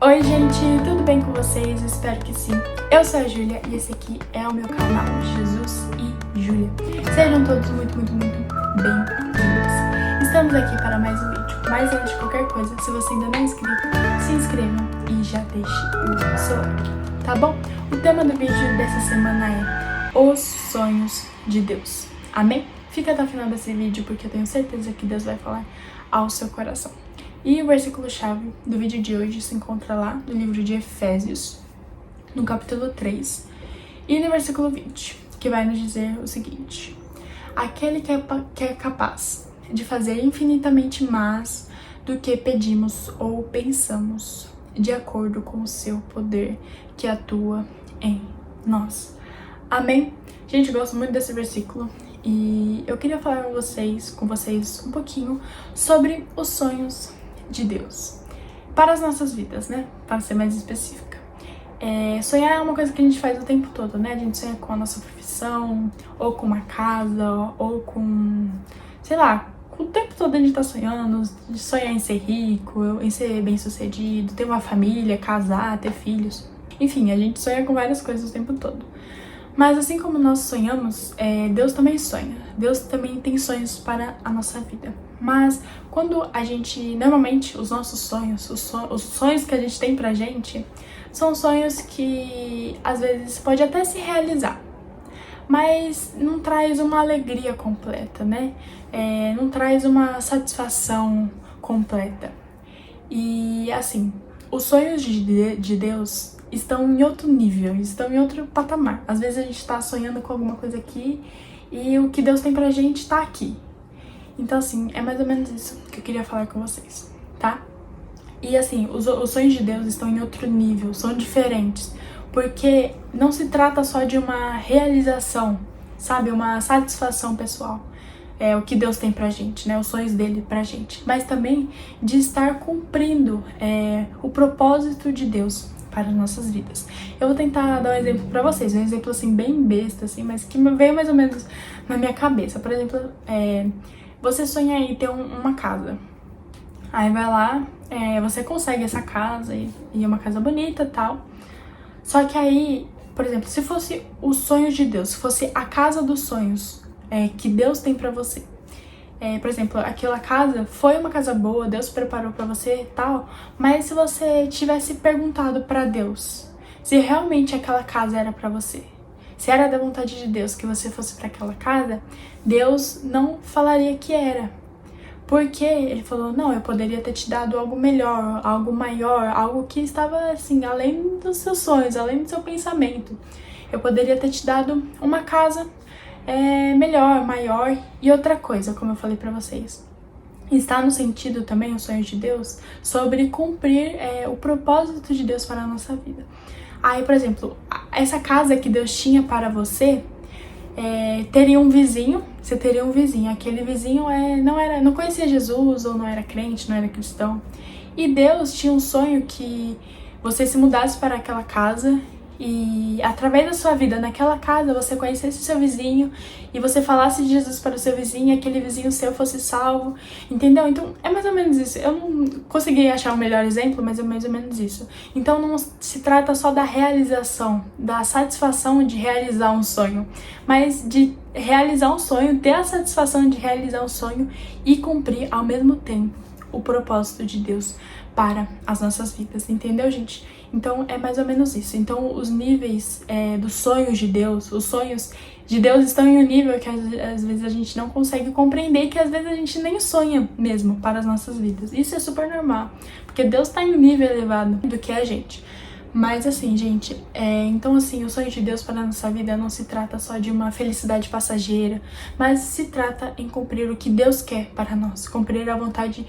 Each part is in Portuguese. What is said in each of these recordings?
Oi gente, tudo bem com vocês? Espero que sim. Eu sou a Júlia e esse aqui é o meu canal Jesus e Júlia. Sejam todos muito bem-vindos. Estamos aqui para mais um vídeo, mas antes de qualquer coisa, se você ainda não é inscrito, se inscreva e já deixe o seu like, tá bom? O tema do vídeo dessa semana é os sonhos de Deus. Amém? Fica até o final desse vídeo porque eu tenho certeza que Deus vai falar ao seu coração. E o versículo-chave do vídeo de hoje se encontra lá no livro de Efésios, no capítulo 3, e no versículo 20, que vai nos dizer o seguinte: aquele que é capaz de fazer infinitamente mais do que pedimos ou pensamos, de acordo com o seu poder que atua em nós. Amém? Gente, eu gosto muito desse versículo. E eu queria falar com vocês um pouquinho sobre os sonhos de Deus para as nossas vidas, né? Para ser mais específica. Sonhar é uma coisa que a gente faz o tempo todo, né? A gente sonha com a nossa profissão, ou com uma casa, ou com, sei lá, o tempo todo a gente tá sonhando, sonhar em ser rico, em ser bem-sucedido, ter uma família, casar, ter filhos. Enfim, a gente sonha com várias coisas o tempo todo. Mas assim como nós sonhamos, Deus também sonha. Deus também tem sonhos para a nossa vida. Mas quando a gente, normalmente, os nossos sonhos, os sonhos que a gente tem pra gente, são sonhos que às vezes pode até se realizar, mas não traz uma alegria completa, né? Não traz uma satisfação completa. E assim, os sonhos de Deus estão em outro nível, estão em outro patamar. Às vezes a gente tá sonhando com alguma coisa aqui e o que Deus tem pra gente tá aqui. Então assim, é mais ou menos isso que eu queria falar com vocês, tá? E assim, os sonhos de Deus estão em outro nível, são diferentes, porque não se trata só de uma realização, sabe? Uma satisfação pessoal. O que Deus tem pra gente, né? Os sonhos dele pra gente. Mas também de estar cumprindo o propósito de Deus para as nossas vidas. Eu vou tentar dar um exemplo pra vocês, um exemplo assim bem besta, assim, mas que veio mais ou menos na minha cabeça. Por exemplo, você sonha em ter uma casa. Aí vai lá, você consegue essa casa e é uma casa bonita e tal. Só que aí, por exemplo, se fosse os sonhos de Deus, se fosse a casa dos sonhos que Deus tem pra você. Por exemplo, aquela casa foi uma casa boa, Deus preparou pra você e tal, mas se você tivesse perguntado pra Deus se realmente aquela casa era pra você, se era da vontade de Deus que você fosse pra aquela casa, Deus não falaria que era. Porque ele falou, não, eu poderia ter te dado algo melhor, algo maior, algo que estava assim, além dos seus sonhos, além do seu pensamento. Eu poderia ter te dado uma casa melhor, maior. E outra coisa, como eu falei pra vocês, está no sentido também, os sonhos de Deus, sobre cumprir o propósito de Deus para a nossa vida. Aí, por exemplo, essa casa que Deus tinha para você, teria um vizinho, você teria um vizinho, aquele vizinho não conhecia Jesus, ou não era crente, não era cristão, e Deus tinha um sonho que você se mudasse para aquela casa e através da sua vida naquela casa você conhecesse o seu vizinho e você falasse de Jesus para o seu vizinho e aquele vizinho seu fosse salvo, entendeu? Então é mais ou menos isso. Eu não consegui achar o melhor exemplo, mas é mais ou menos isso. Então não se trata só da realização, da satisfação de realizar um sonho, mas de realizar um sonho, ter a satisfação de realizar um sonho e cumprir ao mesmo tempo o propósito de Deus para as nossas vidas, entendeu, gente? Então é mais ou menos isso. Então os níveis dos sonhos de Deus, os sonhos de Deus estão em um nível que às vezes a gente não consegue compreender, que às vezes a gente nem sonha mesmo para as nossas vidas. Isso é super normal, porque Deus está em um nível elevado do que a gente. Mas assim, gente, então assim, o sonho de Deus para a nossa vida não se trata só de uma felicidade passageira, mas se trata em cumprir o que Deus quer para nós, cumprir a vontade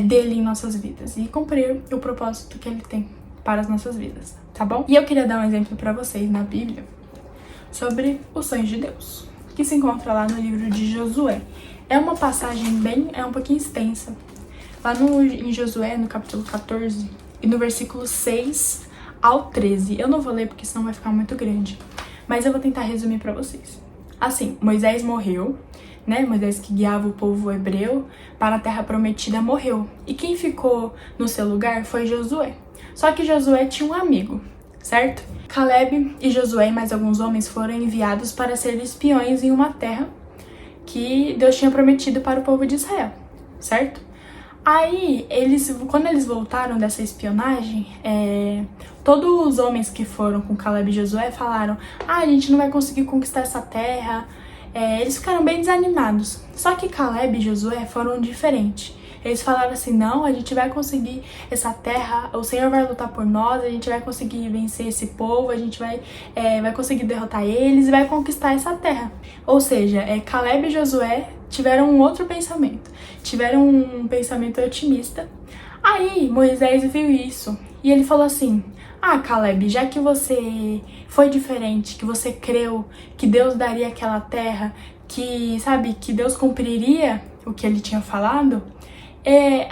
dele em nossas vidas e cumprir o propósito que ele tem para as nossas vidas, tá bom? E eu queria dar um exemplo para vocês na Bíblia sobre os sonhos de Deus, que se encontra lá no livro de Josué. É uma passagem um pouquinho extensa, lá em Josué, no capítulo 14, e no versículo 6 ao 13. Eu não vou ler porque senão vai ficar muito grande, mas eu vou tentar resumir para vocês. Assim, Moisés morreu, né? Moisés, que guiava o povo hebreu para a terra prometida, morreu. E quem ficou no seu lugar foi Josué. Só que Josué tinha um amigo, certo? Caleb e Josué e mais alguns homens foram enviados para ser espiões em uma terra que Deus tinha prometido para o povo de Israel, certo? Aí, quando eles voltaram dessa espionagem, todos os homens que foram com Caleb e Josué falaram: a gente não vai conseguir conquistar essa terra. Eles ficaram bem desanimados. Só que Caleb e Josué foram diferentes. Eles falaram assim: não, a gente vai conseguir essa terra, o Senhor vai lutar por nós, a gente vai conseguir vencer esse povo, a gente vai conseguir derrotar eles e vai conquistar essa terra. Ou seja, Caleb e Josué tiveram um outro pensamento, tiveram um pensamento otimista. Aí Moisés viu isso e ele falou assim: Caleb, já que você foi diferente, que você creu que Deus daria aquela terra, que Deus cumpriria o que ele tinha falado,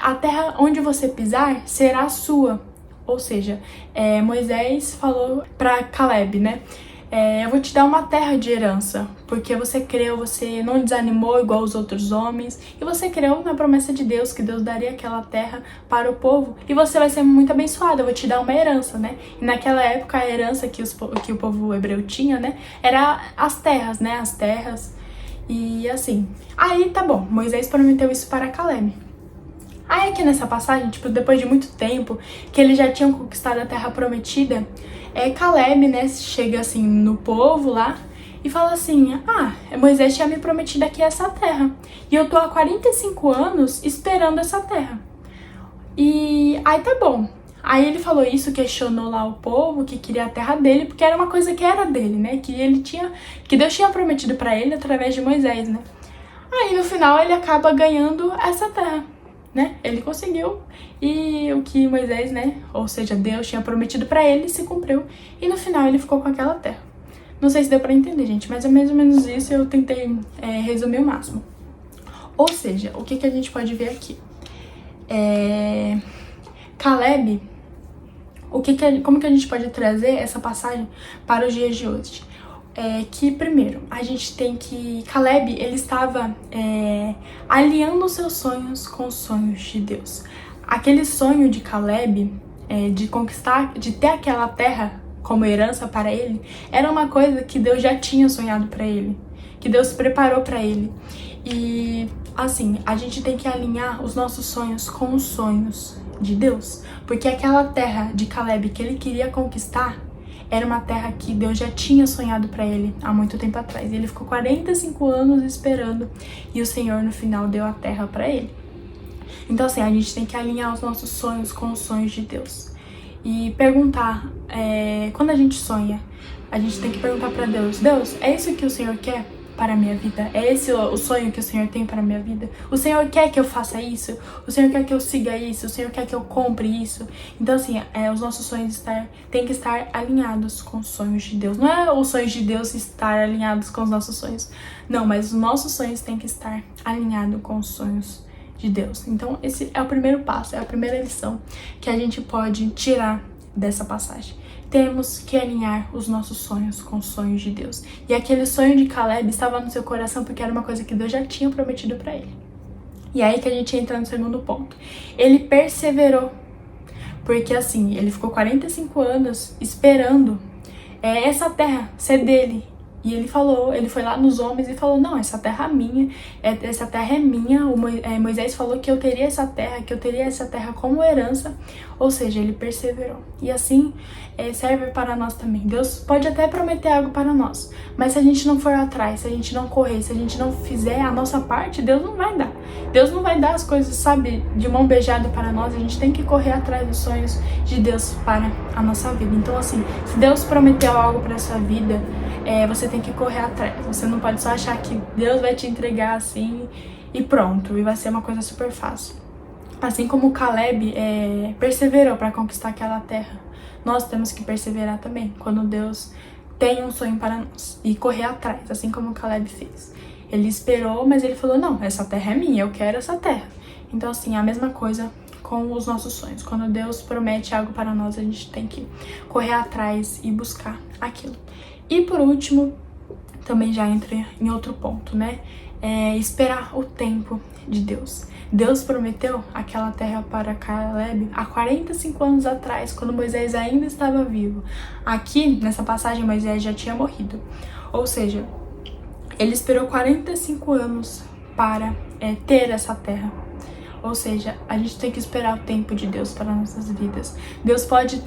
a terra onde você pisar será sua. Ou seja, Moisés falou para Caleb, né? Eu vou te dar uma terra de herança, porque você creu, você não desanimou igual os outros homens, e você creu na promessa de Deus, que Deus daria aquela terra para o povo, e você vai ser muito abençoado, eu vou te dar uma herança, né? E naquela época a herança que o povo hebreu tinha, né, era as terras, né? As terras, e assim. Aí tá bom, Moisés prometeu isso para Caleb. Aí aqui nessa passagem, depois de muito tempo que eles já tinham conquistado a terra prometida, Caleb, né, chega assim no povo lá e fala assim: Moisés tinha me prometido aqui essa terra, e eu tô há 45 anos esperando essa terra. E aí tá bom. Aí ele falou isso, questionou lá o povo que queria a terra dele, porque era uma coisa que era dele, né, que Deus tinha prometido pra ele através de Moisés, né. Aí no final ele acaba ganhando essa terra, né? Ele conseguiu, e o que Moisés, né, ou seja, Deus tinha prometido pra ele, se cumpriu, e no final ele ficou com aquela terra. Não sei se deu pra entender, gente, mas é mais ou menos isso, eu tentei resumir o máximo. Ou seja, o que a gente pode ver aqui? Caleb, como que a gente pode trazer essa passagem para os dias de hoje? Que primeiro, a gente tem que Caleb, ele estava alinhando os seus sonhos com os sonhos de Deus. Aquele sonho de Caleb, de conquistar, de ter aquela terra como herança para ele, era uma coisa que Deus já tinha sonhado para ele, que Deus preparou para ele. E assim, a gente tem que alinhar os nossos sonhos com os sonhos de Deus, porque aquela terra de Caleb que ele queria conquistar era uma terra que Deus já tinha sonhado para ele há muito tempo atrás. E ele ficou 45 anos esperando, e o Senhor no final deu a terra para ele. Então assim, a gente tem que alinhar os nossos sonhos com os sonhos de Deus. E perguntar, quando a gente sonha, a gente tem que perguntar para Deus: Deus, é isso que o Senhor quer para a minha vida? É esse o sonho que o Senhor tem para a minha vida? O Senhor quer que eu faça isso? O Senhor quer que eu siga isso? O Senhor quer que eu compre isso? Então assim, os nossos sonhos têm que estar alinhados com os sonhos de Deus. Não é os sonhos de Deus estar alinhados com os nossos sonhos. Não, mas os nossos sonhos têm que estar alinhados com os sonhos de Deus. Então esse é o primeiro passo, é a primeira lição que a gente pode tirar dessa passagem. Temos que alinhar os nossos sonhos com os sonhos de Deus. E aquele sonho de Caleb estava no seu coração porque era uma coisa que Deus já tinha prometido para ele. E aí que a gente entra no segundo ponto. Ele perseverou. Porque assim, ele ficou 45 anos esperando essa terra ser dele. E ele foi lá nos homens e falou: não, essa terra é minha, essa terra é minha. Moisés falou que eu teria essa terra como herança. Ou seja, ele perseverou. E assim serve para nós também. Deus pode até prometer algo para nós, mas se a gente não for atrás, se a gente não correr, se a gente não fizer a nossa parte, Deus não vai dar. Deus não vai dar as coisas, de mão beijada para nós. A gente tem que correr atrás dos sonhos de Deus para a nossa vida. Então assim, se Deus prometeu algo para a sua vida, você tem que correr atrás. Você não pode só achar que Deus vai te entregar assim e pronto, e vai ser uma coisa super fácil. Assim como Caleb perseverou para conquistar aquela terra, nós temos que perseverar também quando Deus tem um sonho para nós e correr atrás, assim como Caleb fez. Ele esperou, mas ele falou: não, essa terra é minha, eu quero essa terra. Então assim, a mesma coisa com os nossos sonhos. Quando Deus promete algo para nós, a gente tem que correr atrás e buscar aquilo. E por último, também já entra em outro ponto, né? esperar o tempo de Deus. Deus prometeu aquela terra para Caleb há 45 anos atrás, quando Moisés ainda estava vivo. Aqui, nessa passagem, Moisés já tinha morrido. Ou seja, ele esperou 45 anos para ter essa terra. Ou seja, a gente tem que esperar o tempo de Deus para nossas vidas. Deus pode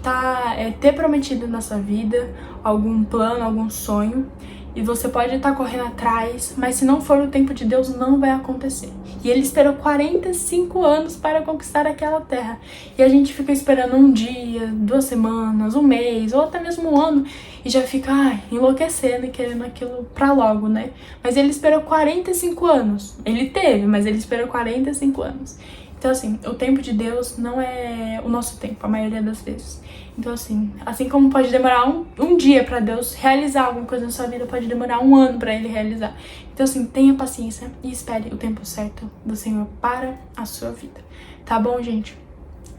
ter prometido na sua vida algum plano, algum sonho, e você pode estar correndo atrás, mas se não for o tempo de Deus, não vai acontecer. E ele esperou 45 anos para conquistar aquela terra. E a gente fica esperando um dia, 2 semanas, um mês, ou até mesmo um ano, e já fica enlouquecendo e querendo aquilo pra logo, né? Mas ele esperou 45 anos. Ele teve, mas ele esperou 45 anos. Então, assim, o tempo de Deus não é o nosso tempo, a maioria das vezes. Então, assim como pode demorar um dia pra Deus realizar alguma coisa na sua vida, pode demorar um ano pra Ele realizar. Então, assim, tenha paciência e espere o tempo certo do Senhor para a sua vida. Tá bom, gente?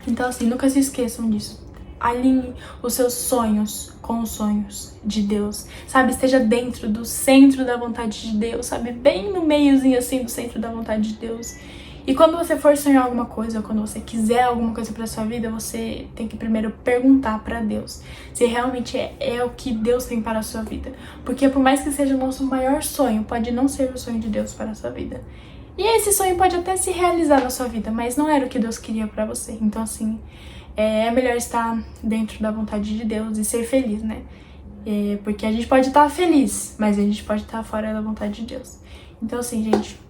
Então, assim, nunca se esqueçam disso. Alinhe os seus sonhos com os sonhos de Deus, sabe? Esteja dentro do centro da vontade de Deus, sabe? Bem no meiozinho, assim, do centro da vontade de Deus. E quando você for sonhar alguma coisa, ou quando você quiser alguma coisa pra sua vida, você tem que primeiro perguntar pra Deus se realmente é o que Deus tem para a sua vida. Porque por mais que seja o nosso maior sonho, pode não ser o sonho de Deus para a sua vida. E esse sonho pode até se realizar na sua vida, mas não era o que Deus queria pra você. Então, assim, é melhor estar dentro da vontade de Deus e ser feliz, né? Porque a gente pode estar feliz, mas a gente pode estar fora da vontade de Deus. Então, assim, gente,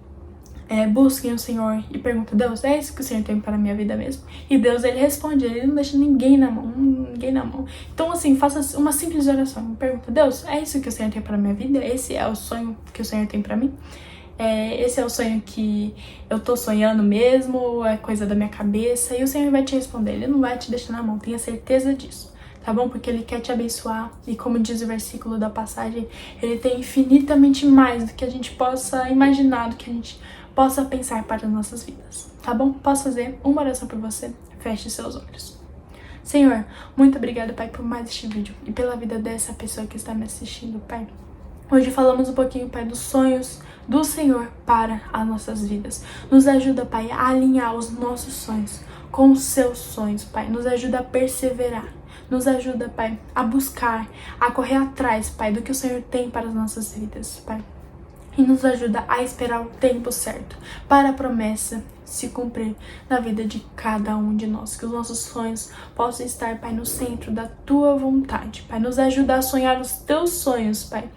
busquem o Senhor e perguntem: Deus, é isso que o Senhor tem para a minha vida mesmo? E Deus, Ele responde, Ele não deixa ninguém na mão. Então, assim, faça uma simples oração. Pergunta: Deus, é isso que o Senhor tem para a minha vida? Esse é o sonho que o Senhor tem para mim? Esse é o sonho que eu tô sonhando mesmo? Ou é coisa da minha cabeça? E o Senhor vai te responder, Ele não vai te deixar na mão, tenha certeza disso. Tá bom? Porque Ele quer te abençoar. E como diz o versículo da passagem, Ele tem infinitamente mais do que a gente possa imaginar, do que a gente possa pensar para as nossas vidas. Tá bom? Posso fazer uma oração por você? Feche seus olhos. Senhor, muito obrigada, Pai, por mais este vídeo e pela vida dessa pessoa que está me assistindo, Pai. Hoje falamos um pouquinho, Pai, dos sonhos do Senhor para as nossas vidas. Nos ajuda, Pai, a alinhar os nossos sonhos com os seus sonhos, Pai. Nos ajuda a perseverar. Nos ajuda, Pai, a buscar, a correr atrás, Pai, do que o Senhor tem para as nossas vidas, Pai. E nos ajuda a esperar o tempo certo para a promessa se cumprir na vida de cada um de nós. Que os nossos sonhos possam estar, Pai, no centro da Tua vontade. Pai, nos ajuda a sonhar os Teus sonhos, Pai,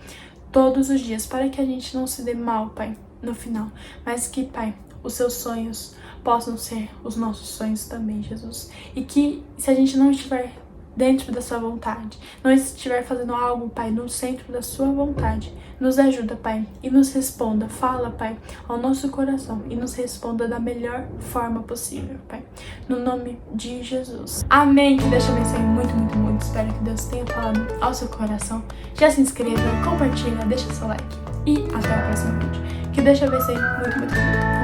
todos os dias, para que a gente não se dê mal, Pai, no final. Mas que, Pai, os Seus sonhos possam ser os nossos sonhos também, Jesus. E que, se a gente não estiver dentro da sua vontade, não estiver fazendo algo, Pai, no centro da sua vontade, nos ajuda, Pai, e nos responda, fala, Pai, ao nosso coração e nos responda da melhor forma possível, Pai, no nome de Jesus. Amém. Que Deus te abençoe muito, muito, muito. Espero que Deus tenha falado ao seu coração. Já se inscreva, compartilha, deixa seu like e até o próximo vídeo. Que Deus te abençoe muito, muito, muito.